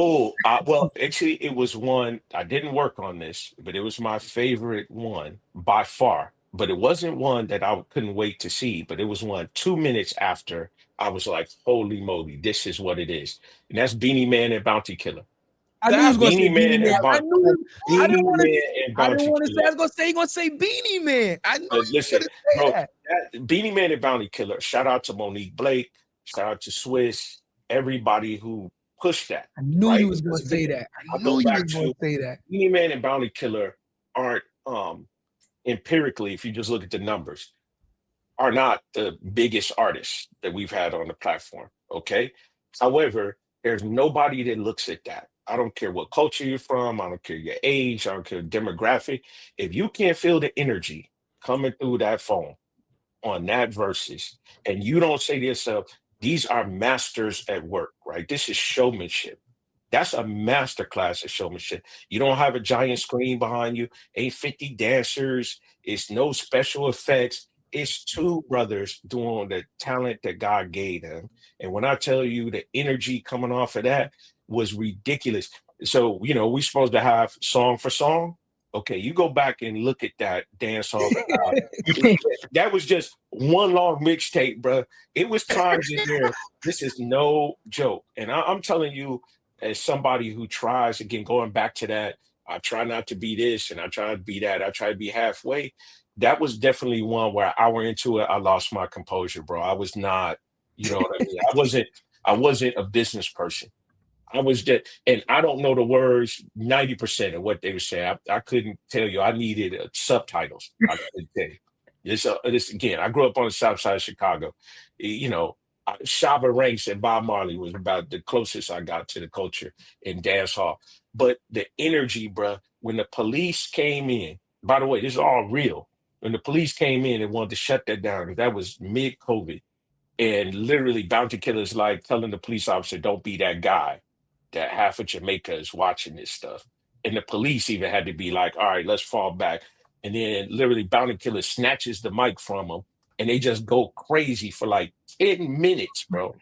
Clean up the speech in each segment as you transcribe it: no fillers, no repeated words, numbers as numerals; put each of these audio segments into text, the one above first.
Oh, well, actually, it was one. I didn't work on this, but it was my favorite one by far. But it wasn't one that I couldn't wait to see. But it was one 2 minutes after I was like, "Holy moly, this is what it is!" And that's Beanie Man and Bounty Killer. I knew he was That gonna say Beanie Beanie Man Man. and I Bounty, knew I didn't Beanie want to. Man and I didn't Bounty want to say. Killer. I was gonna say. He gonna say Beanie Man. I knew he But was listen, gonna say bro, that. Beanie Man and Bounty Killer. Shout out to Monique Blake. Shout out to Swiss. Everybody who pushed that, I knew you right? was gonna Because say again, that. I I go knew you was back gonna to say that. Beanie Man and Bounty Killer aren't empirically, if you just look at the numbers, are not the biggest artists that we've had on the platform. Okay. However, there's nobody that looks at that. I don't care what culture you're from. I don't care your age. I don't care demographic. If you can't feel the energy coming through that phone on that verses, and you don't say to yourself, these are masters at work, right? This is showmanship. That's a master class of showmanship. You don't have a giant screen behind you, ain't 50 dancers, it's no special effects. It's two brothers doing the talent that God gave them. And when I tell you the energy coming off of that was ridiculous. So, we supposed to have song for song. Okay, you go back and look at that dance hall crowd. That was just one long mixtape, bro. It was times in there. This is no joke. And I'm telling you, as somebody who tries, again, going back to that, I try not to be this and I try to be that. I try to be halfway. That was definitely one where I went into it. I lost my composure, bro. I was not, you know what I mean? I wasn't a business person. I was just, and I don't know the words 90% of what they were saying. I couldn't tell you. I needed subtitles. I couldn't tell you. This again. I grew up on the south side of Chicago. Shabba Ranks and Bob Marley was about the closest I got to the culture in dance hall. But the energy, bruh, when the police came in, by the way, this is all real. When the police came in and wanted to shut that down, that was mid COVID. And literally, Bounty Killer's like telling the police officer, don't be that guy, that half of Jamaica is watching this stuff. And the police even had to be like, all right, let's fall back. And then literally, Bounty Killer snatches the mic from them and they just go crazy for like 10 minutes, bro.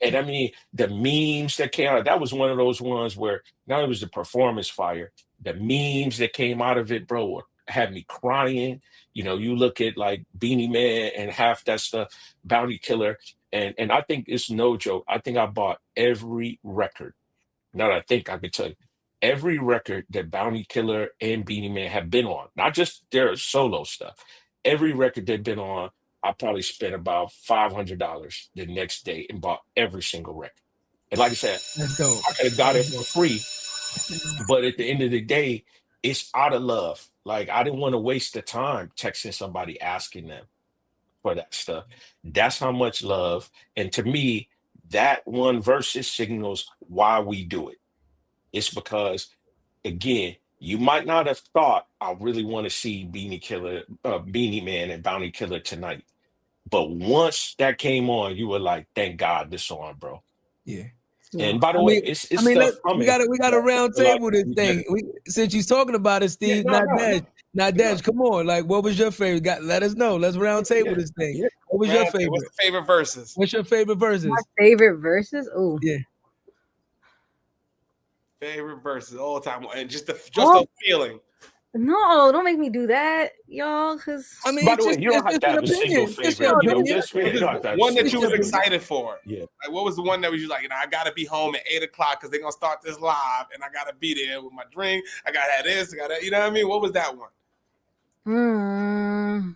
And I mean, the memes that came out, that was one of those ones where not only was the performance fire, the memes that came out of it, bro, had me crying. You look at like Beanie Man and half that stuff, Bounty Killer. And I think it's no joke. I think I bought every record. Now that I think I could tell you, every record that Bounty Killer and Beanie Man have been on, not just their solo stuff, every record they've been on, I probably spent about $500 the next day and bought every single record. And like I said, That's dope. I could have got it That's for dope. free, but at the end of the day, it's out of love. Like I didn't want to waste the time texting somebody asking them for that stuff. That's how much love. And to me, that one versus signals why we do it. It's because, again, you might not have thought I really want to see Beanie Man and Bounty Killer tonight. But once that came on, you were like, thank God this on, bro. Yeah. And Yeah. by I the way, mean, it's stuff we coming got we got a that I round feel like table this we better. thing. Since you're talking about it, Yeah, Steve, no, not no, Dej, no. not Yeah, Dej. Come on, like, what was your favorite? Let us know. Let's round table yeah, this thing. yeah. What was your Round table. What's favorite? the favorite verses? What's your favorite My verses? favorite verses. Oh, Yeah. Favorite verses all the time, and just oh the feeling. no! Don't make me do that, y'all. Cause I mean, By the way, you don't it's have just to an have a single opinion. It's your favorite. no, don't. opinion. Yeah, you don't have to have a One that single you It's your was favorite. opinion. excited for. Yeah. Like, what was the one that was you like? I gotta be home at 8 o'clock because they're gonna start this live, and I gotta be there with my drink. I gotta have this. I gotta, you know what I mean? What was that one? Hmm.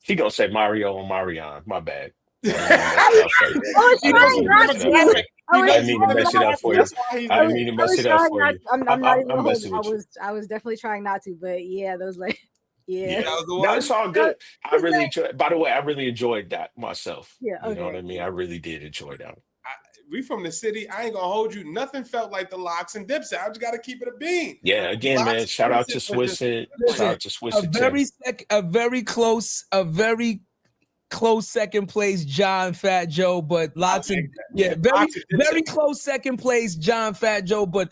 He gonna say Mario and Marion. My bad. I didn't mean to mess it up for you. I was I didn't trying mean to not mess it up for to. you. I was I didn't mean to trying mess it not up for to. you. That's why he's. I didn't mean to I mess was it up trying for not. you. I'm not even I'm gonna hold messing you. with you. I was definitely trying not to, but yeah, those like, Yeah. yeah. That was the No, it's one. all Uh, good. I it's really like, enjoyed. By the way, I really enjoyed that myself. yeah. You know what Okay. I mean? I really did enjoy that. I, we from the city. I ain't gonna hold you. Nothing felt like the Locks and Dipset. I just gotta keep it a bean. Yeah. Again, man. Locks Shout and out to Dipset was just Swiss and shout Listen, out to Swiss and Tim. a very close second place, John Fat Joe, but Locks and Locks and Dipset. very close second place, John Fat Joe, but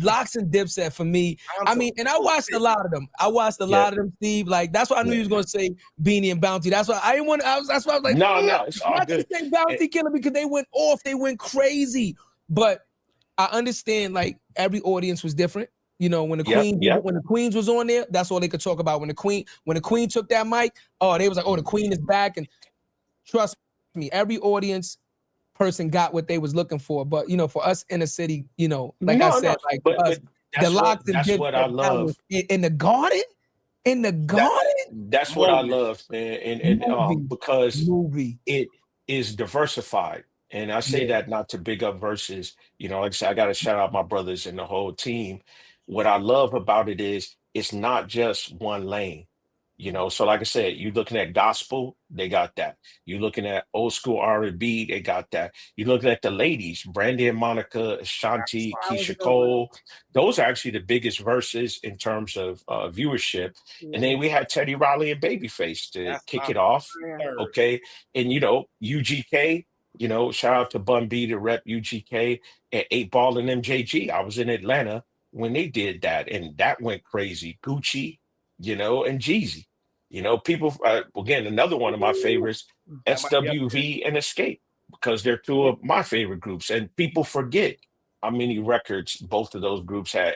Locks and Dipset for me. I mean, and I watched a lot of them. Yeah. Steve. Like that's why I knew Yeah. you was gonna say Beanie and Bounty. That's why I didn't want. That's why I was like, No, no, it's all not to good. say Bounty Killer because they went off, they went crazy, but I understand like every audience was different. You know, when the Yep, Queen yep. when the Queens was on there, that's all they could talk about. When the Queen took that mic, oh, they was like, oh, the Queen is back. And trust me, every audience person got what they was looking for. But you know, for us in the city, you know, like I No, said, no, like for but us, the locks and that's dips what I that love. was in the garden, in the That garden that's what I Movie. love, man, and movie, because movie. it is diversified. And I say Yeah, that not to big up Versus. You know, like I said, I got to shout out my brothers and the whole team. What I love about it is it's not just one lane. You know, so like I said, you looking at gospel, they got that. You looking at old school R&B, they got that. You looking at the ladies, Brandy and Monica, Ashanti, That was a Keisha good one. Cole. Those are actually the biggest verses in terms of viewership. And Yeah. then we had Teddy Riley and Babyface to That's kick my it off. Yeah. third. Okay. And you know, UGK, you know, shout out to Bun B to rep UGK and 8 Ball and MJG. I was in Atlanta when they did that, and that went crazy. Gucci, you know, and Jeezy. You know, people again, another one of my favorites, That might be up there. SWV and Escape, because they're two of my favorite groups. And people forget how many records both of those groups had.